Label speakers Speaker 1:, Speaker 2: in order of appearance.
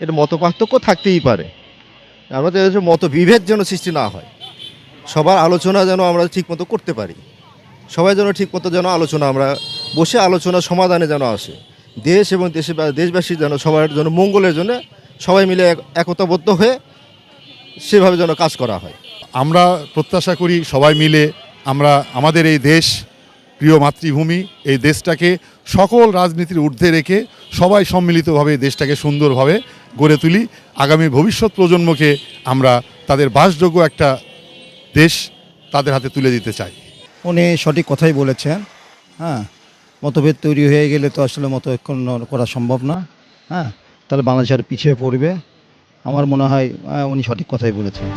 Speaker 1: এটা মতপার্থক্য থাকতেই পারে। আমাদের হচ্ছে মতবিভেদ যেন সৃষ্টি না হয়। সবার আলোচনা যেন আমরা ঠিকমতো করতে পারি। সবাই যেন ঠিকমতো যেন আলোচনা আমরা বসে আলোচনা সমাধানে যেন আসে। দেশ এবং দেশবাসীর যেন সবার জন্য মঙ্গলের জন্য সবাই মিলে একতাবদ্ধ হয়ে সেভাবে যেন কাজ করা হয়।
Speaker 2: আমরা প্রত্যাশা করি সবাই মিলে আমরা আমাদের এই দেশ, প্রিয় মাতৃভূমি, এই দেশটাকে সকল রাজনীতির ঊর্ধ্বে রেখে সবাই সম্মিলিতভাবে দেশটাকে সুন্দরভাবে গড়ে তুলি। আগামী ভবিষ্যৎ প্রজন্মকে আমরা তাদের বাসযোগ্য একটা দেশ তাদের হাতে তুলে দিতে চাই।
Speaker 3: উনি সঠিক কথাই বলেছেন। হ্যাঁ, মতভেদ তৈরি হয়ে গেলে তো আসলে মতৈক্য করা সম্ভব না। হ্যাঁ, তাহলে বাংলাদেশ আর পিছিয়ে পড়বে। আমার মনে হয় উনি সঠিক কথাই বলেছেন।